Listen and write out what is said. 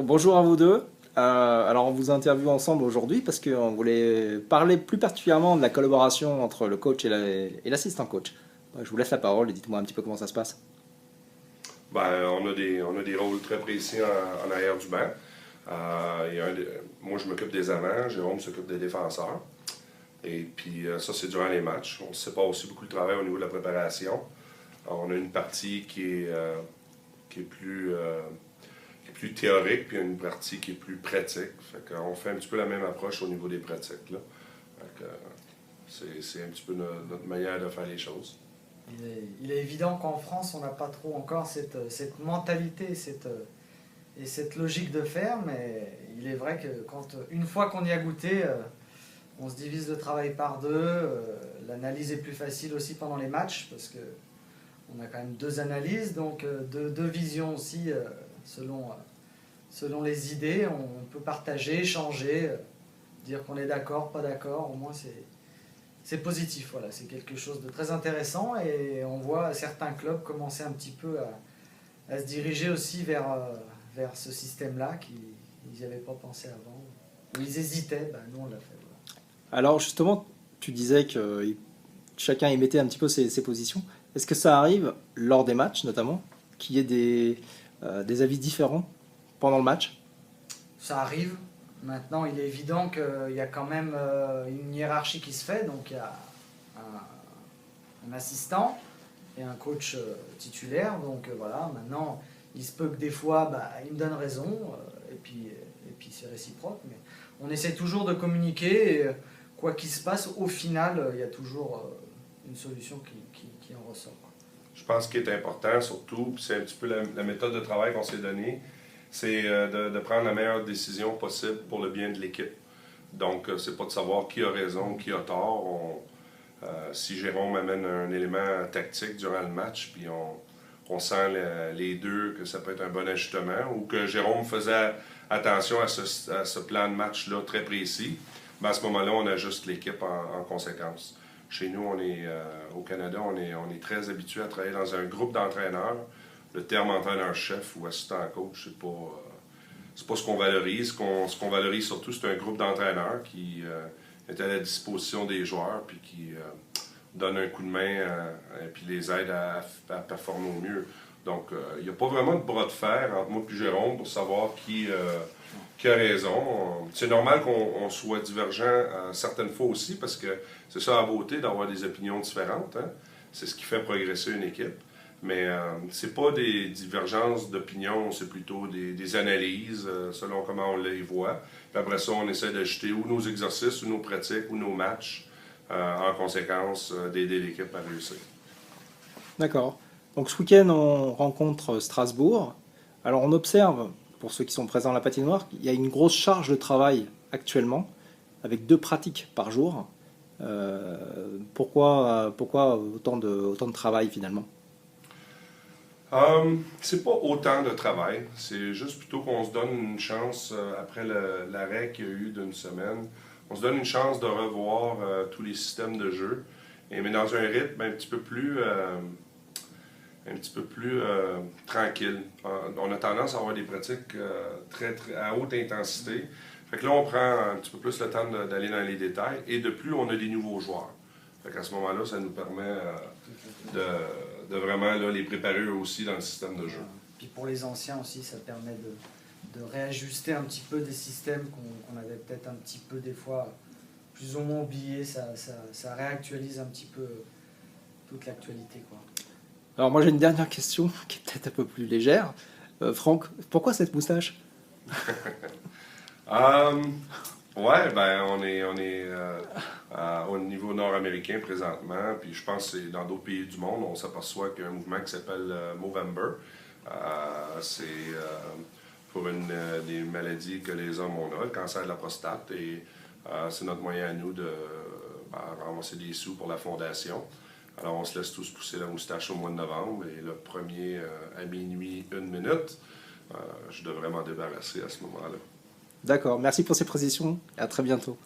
bonjour à vous deux. Alors on vous interviewe ensemble aujourd'hui parce qu'on voulait parler plus particulièrement de la collaboration entre le coach et l'assistant coach. Je vous laisse la parole et dites-moi un petit peu comment ça se passe. On a des rôles très précis en arrière du banc. Moi, je m'occupe des avants, Jérôme s'occupe des défenseurs. Et puis, ça, c'est durant les matchs. On sépare aussi beaucoup le travail au niveau de la préparation. Alors, on a une partie qui est plus théorique, puis une partie qui est plus pratique. Fait qu'on fait un petit peu la même approche au niveau des pratiques, là. Fait que, c'est un petit peu notre manière de faire les choses. Il est évident qu'en France, on n'a pas trop encore cette mentalité et cette logique de faire, mais il est vrai que une fois qu'on y a goûté, on se divise le travail par deux. L'analyse est plus facile aussi pendant les matchs, parce qu'on a quand même deux analyses, donc deux visions aussi, selon les idées. On peut partager, échanger, dire qu'on est d'accord, pas d'accord, au moins c'est positif, voilà, c'est quelque chose de très intéressant et on voit certains clubs commencer un petit peu à se diriger aussi vers ce système-là qu'ils n'y avaient pas pensé avant, où ils hésitaient, nous on l'a fait. Voilà. Alors justement, tu disais que chacun y mettait un petit peu ses positions. Est-ce que ça arrive, lors des matchs notamment, qu'il y ait des avis différents pendant le match? Ça arrive. Maintenant, il est évident qu'il y a quand même une hiérarchie qui se fait. Donc, il y a un assistant et un coach titulaire. Donc, voilà, maintenant, il se peut que des fois, il me donne raison. Et puis c'est réciproque. Mais on essaie toujours de communiquer. Et, quoi qu'il se passe, au final, il y a toujours une solution qui en ressort. Je pense qu'il est important, surtout, puis c'est un petit peu la méthode de travail qu'on s'est donnée, c'est de prendre la meilleure décision possible pour le bien de l'équipe. Donc, c'est pas de savoir qui a raison, qui a tort. Si Jérôme amène un élément tactique durant le match, puis on sent les deux que ça peut être un bon ajustement, ou que Jérôme faisait attention à ce plan de match-là très précis, à ce moment-là, on ajuste l'équipe en conséquence. Chez nous, au Canada, on est très habitué à travailler dans un groupe d'entraîneurs. Le terme entraîneur-chef ou assistant-coach, c'est pas ce qu'on valorise. Ce qu'on valorise surtout, c'est un groupe d'entraîneurs qui est à la disposition des joueurs puis qui donne un coup de main et puis les aide à performer au mieux. Donc, il n'y a pas vraiment de bras de fer entre moi et Jérôme pour savoir qui a raison. C'est normal qu'on soit divergent certaines fois aussi parce que c'est ça la beauté d'avoir des opinions différentes. Hein? C'est ce qui fait progresser une équipe. Mais c'est pas des divergences d'opinion, c'est plutôt des analyses selon comment on les voit. Puis après ça, on essaie d'ajouter ou nos exercices, ou nos pratiques, ou nos matchs, en conséquence d'aider l'équipe à réussir. D'accord. Donc ce week-end, on rencontre Strasbourg. Alors on observe, pour ceux qui sont présents à la patinoire, qu'il y a une grosse charge de travail actuellement, avec 2 pratiques par jour. Pourquoi autant de travail finalement? C'est pas autant de travail, c'est juste plutôt qu'on se donne une chance, après l'arrêt qu'il y a eu d'une semaine, on se donne une chance de revoir tous les systèmes de jeu, mais dans un rythme un petit peu plus tranquille. On a tendance à avoir des pratiques très à haute intensité. Fait que là, on prend un petit peu plus le temps d'aller dans les détails, et de plus, on a des nouveaux joueurs. Fait qu'à ce moment-là, ça nous permet de vraiment les préparer eux aussi dans le système de jeu. Puis pour les anciens aussi, ça permet de réajuster un petit peu des systèmes qu'on avait peut-être un petit peu des fois plus ou moins oubliés. Ça réactualise un petit peu toute l'actualité, quoi. Alors moi j'ai une dernière question qui est peut-être un peu plus légère. Franck, pourquoi cette moustache? Ouais, on est au niveau nord-américain présentement, puis je pense que c'est dans d'autres pays du monde, on s'aperçoit qu'il y a un mouvement qui s'appelle Movember. C'est pour des maladies que les hommes ont, le cancer de la prostate, et c'est notre moyen à nous de ramasser des sous pour la fondation. Alors on se laisse tous pousser la moustache au mois de novembre, et le premier à minuit 1 minute, je devrais m'en débarrasser à ce moment-là. D'accord, merci pour ces précisions et à très bientôt.